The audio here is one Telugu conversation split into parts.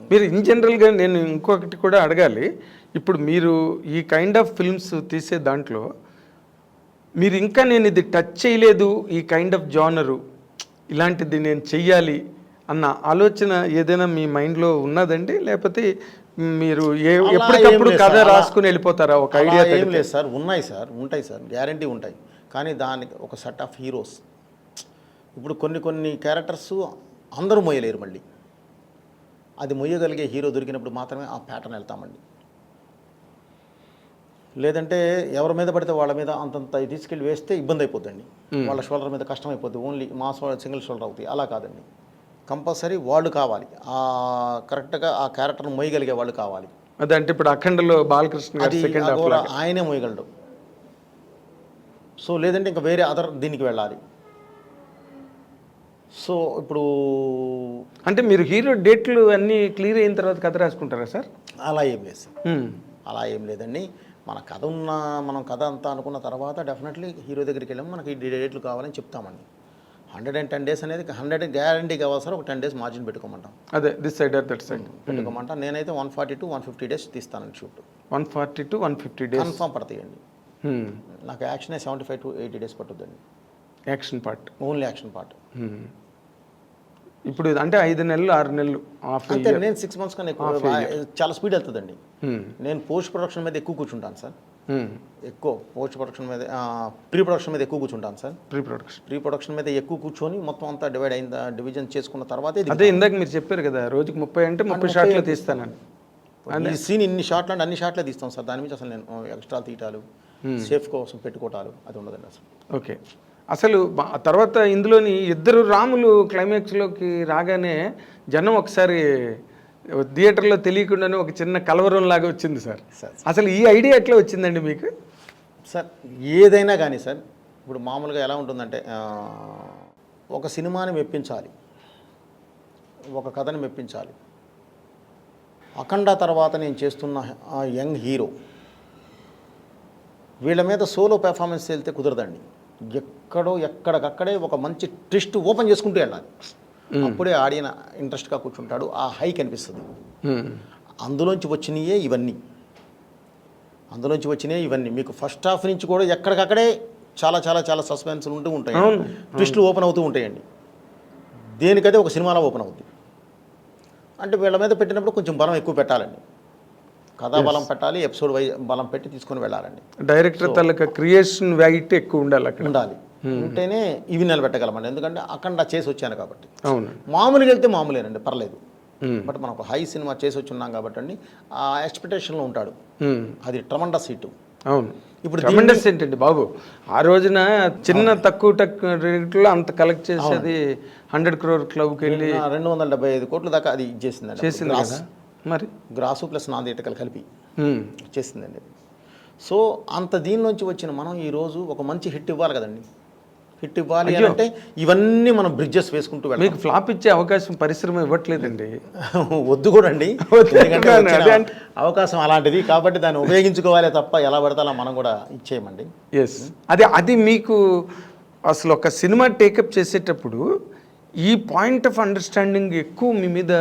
మీరు ఇన్ జనరల్గా నేను ఇంకొకటి కూడా అడగాలి. ఇప్పుడు మీరు ఈ కైండ్ ఆఫ్ ఫిల్మ్స్ తీసే దాంట్లో మీరు ఇంకా నేను ఇది టచ్ చేయలేదు, ఈ కైండ్ ఆఫ్ జానరు ఇలాంటిది నేను చెయ్యాలి అన్న ఆలోచన ఏదైనా మీ మైండ్లో ఉన్నదండి? లేకపోతే మీరు ఎప్పటికప్పుడు కథ రాసుకుని వెళ్ళిపోతారా? ఒక ఐడియా ఏం లేదు సార్, ఉన్నాయి సార్, ఉంటాయి సార్, గ్యారంటీ ఉంటాయి. కానీ దానికి ఒక సెట్ ఆఫ్ హీరోస్, ఇప్పుడు కొన్ని క్యారెక్టర్స్ అందరూ మొయ్యలేరు. మళ్ళీ అది మొయ్యగలిగే హీరో దొరికినప్పుడు మాత్రమే ఆ ప్యాటర్న్ వెళ్తామండి. లేదంటే ఎవరి మీద పడితే వాళ్ళ మీద అంతంత తీసుకెళ్ళి వేస్తే ఇబ్బంది అయిపోద్దండి. వాళ్ళ షోల్డర్ మీద కష్టం అయిపోద్ది, ఓన్లీ మా సింగిల్ షోల్డర్ అవుతాయి. అలా కాదండి, కంపల్సరీ వాళ్ళు కావాలి, కరెక్ట్గా ఆ క్యారెక్టర్ని మొయ్యగలిగే వాళ్ళు కావాలి. అదంటే ఇప్పుడు అఖండలో బాలకృష్ణ అది ఆయనే మొయ్యగలడు. సో లేదంటే ఇంకా వేరే అదర్ దీనికి వెళ్ళాలి. సో ఇప్పుడు అంటే మీరు హీరో డేట్లు అన్నీ క్లియర్ అయిన తర్వాత కథ రాసుకుంటారా సార్? అలా ఏం లేదు సార్, అలా ఏం లేదండి. మన కథ మనం కథ అంతా అనుకున్న తర్వాత డెఫినెట్లీ హీరో దగ్గరికి వెళ్ళాము, మనకి ఈ డేట్లు కావాలని చెప్తామండి. 110 days అనేది 100 గ్యారంటీ కావాలి సార్. ఒక 10 days మార్జిన్ పెట్టుకోమంటాం. అదే this side or that side పెట్టుకోమంటాం. నేనైతే 140 to 150 days తీస్తానండి షూట్. 140 to 150 days కన్ఫామ్ పడతాయండి. నాకు యాక్షన్ 75 to 80 days పట్టుద్దండి. Action part, only action part. ఇప్పుడు అంటే 5 నెలలు 6 నెలలు అంతే. నేను 6 months కన్నా ఎక్కువ, చాలా స్పీడ్ వెళ్తుందండి. నేను పోస్ట్ ప్రొడక్షన్ మీద ఎక్కువ కూర్చుంటాను సార్. ఎక్కువ పోస్ట్ ప్రొడక్షన్ మీద, ప్రీ ప్రొడక్షన్ మీద ఎక్కువ కూర్చుంటాను సార్. ప్రీ ప్రొడక్షన్ మీద ఎక్కువ కూర్చొని మొత్తం అంతా డివైడ్ అయిన డివిజన్ చేసుకున్న తర్వాతే. అదే ఇందాక మీరు చెప్పారు కదా, రోజుకి 30 అంటే 30 షాట్లు తీస్తానని. ఈ సీన్ ఇన్ని షాట్లు అంటే అన్ని షాట్లే తీస్తాం సార్. దాని మీద అసలు నేను ఎక్స్ట్రా తీయటాలు, సేఫ్ కోసం పెట్టుకోవటాలు అది ఉండదండి అసలు. ఓకే. అసలు తర్వాత ఇందులోని ఇద్దరు రాములు క్లైమాక్స్లోకి రాగానే జనం ఒకసారి థియేటర్లో తెలియకుండానే ఒక చిన్న కలవరం లాగా వచ్చింది సార్. అసలు ఈ ఐడియా ఎట్లా వచ్చిందండి మీకు? సార్ ఏదైనా కానీ సార్, ఇప్పుడు మామూలుగా ఎలా ఉంటుందంటే, ఒక సినిమాని మెప్పించాలి, ఒక కథని మెప్పించాలి. అఖండ తర్వాత నేను చేస్తున్న యంగ్ హీరో వీళ్ళ మీద సోలో పెర్ఫార్మెన్స్ వెళ్తే కుదరదండి. ఎక్కడికక్కడే ఒక మంచి ట్విస్ట్ ఓపెన్ చేసుకుంటూ వెళ్ళాలి. అప్పుడే ఆడియన ఇంట్రెస్ట్గా కూర్చుంటాడు, ఆ హై కనిపిస్తుంది. అందులోంచి వచ్చినాయే ఇవన్నీ. మీకు ఫస్ట్ హాఫ్ నుంచి కూడా ఎక్కడికక్కడే చాలా చాలా చాలా సస్పెన్స్లు ఉంటూ ఉంటాయి, ట్విస్టులు ఓపెన్ అవుతూ ఉంటాయండి. దేనికైతే ఒక సినిమాలో ఓపెన్ అవుతుంది. అంటే వీళ్ళ మీద పెట్టినప్పుడు కొంచెం బలం ఎక్కువ పెట్టాలండి, కథా బలం పెట్టాలి, ఎపిసోడ్ బలం పెట్టి తీసుకొని వెళ్ళాలండి. డైరెక్టర్ తాలూకా క్రియేషన్ వెయిట్ ఎక్కువ ఉండాలి. ఉంటేనే ఇవి నిలబెట్టగలమండి. ఎందుకంటే అఖండ చేసి వచ్చాను కాబట్టి. మామూలుగా వెళ్తే మామూలేనండి, పర్లేదు. బట్ మనం ఒక హై సినిమా చేసి వచ్చి ఉన్నాం కాబట్టి అండి, ఆ ఎక్స్పెక్టేషన్లో ఉంటాడు. అది ట్రమండస్ హిట్. అవును. ఇప్పుడు ట్రమండస్ ఏంటండి బాబు, ఆ రోజున చిన్న తక్కువ రేట్లో అంత కలెక్ట్ చేసేది 100 crore క్లబ్కి వెళ్ళి 275 కోట్ల దాకా అది చేసింది కదా. మరి గ్రాసు ప్లస్ నాన్ థియేటర్కల్ కలిపి చేసిందండి. సో అంత దీనిలోంచి వచ్చిన మనం ఈరోజు ఒక మంచి హిట్ ఇవ్వాలి కదండి. హిట్ ఇవ్వాలి అంటే ఇవన్నీ మనం బ్రిడ్జెస్ వేసుకుంటూ వెళ్ళాలి. మీకు ఫ్లాప్ ఇచ్చే అవకాశం పరిశ్రమ ఇవ్వట్లేదండి. వద్దు కూడా అండి, అవకాశం అలాంటిది కాబట్టి దాన్ని ఉపయోగించుకోవాలి తప్ప ఎలా పడతాలో మనం కూడా ఇచ్చేయమండి. ఎస్, అది మీకు అసలు ఒక సినిమా టేకప్ చేసేటప్పుడు ఈ పాయింట్ ఆఫ్ అండర్స్టాండింగ్ ఎక్కువ మీ మీద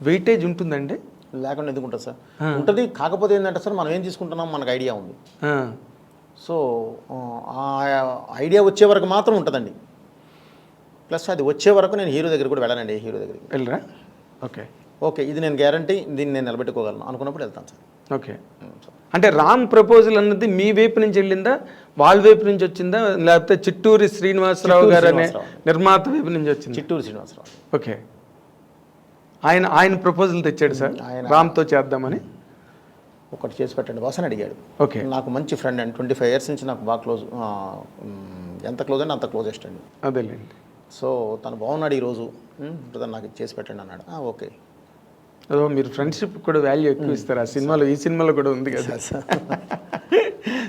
వెయిటేజ్ ఉంటుందండి? లేకుండా ఎందుకు ఉంటుంది సార్? ఉంటుంది. కాకపోతే ఏంటంటే సార్, మనం ఏం తీసుకుంటున్నాం మనకు ఐడియా ఉంది. సో ఆ ఐడియా వచ్చే వరకు మాత్రం ఉంటుందండి. ప్లస్ అది వచ్చే వరకు నేను హీరో దగ్గర కూడా వెళ్ళానండి. హీరో దగ్గరికి వెళ్ళరా? ఓకే ఇది నేను గ్యారంటీ, దీన్ని నేను నిలబెట్టుకోగలను అనుకున్నప్పుడు వెళ్తాను సార్. ఓకే. అంటే రామ్ ప్రపోజల్ అన్నది మీ వైపు నుంచి వెళ్ళిందా, వాళ్ళ వైపు నుంచి వచ్చిందా, లేకపోతే చిట్టూరి శ్రీనివాసరావు గారు అనే నిర్మాత వైపు నుంచి వచ్చింది? చిట్టూరి శ్రీనివాసరావు. ఓకే. ఆయన ప్రపోజల్ తెచ్చాడు సార్ రామ్తో చేద్దామని. ఒకటి చేసి పెట్టండి బాస్ అని అడిగాడు. ఓకే. నాకు మంచి ఫ్రెండ్ అండి, 25 years నుంచి నాకు బాగా క్లోజ్. ఎంత క్లోజ్ అండి అంత క్లోజెస్ట్ అండి. అదేలేండి. సో తను బాగున్నాడు ఈరోజు, బ్రదర్ నాకు చేసి పెట్టండి అన్నాడు. ఓకే. మీరు ఫ్రెండ్షిప్ కూడా వాల్యూ ఎక్కువ ఇస్తారు ఆ సినిమాలో. ఈ సినిమాలో కూడా ఉంది కదా.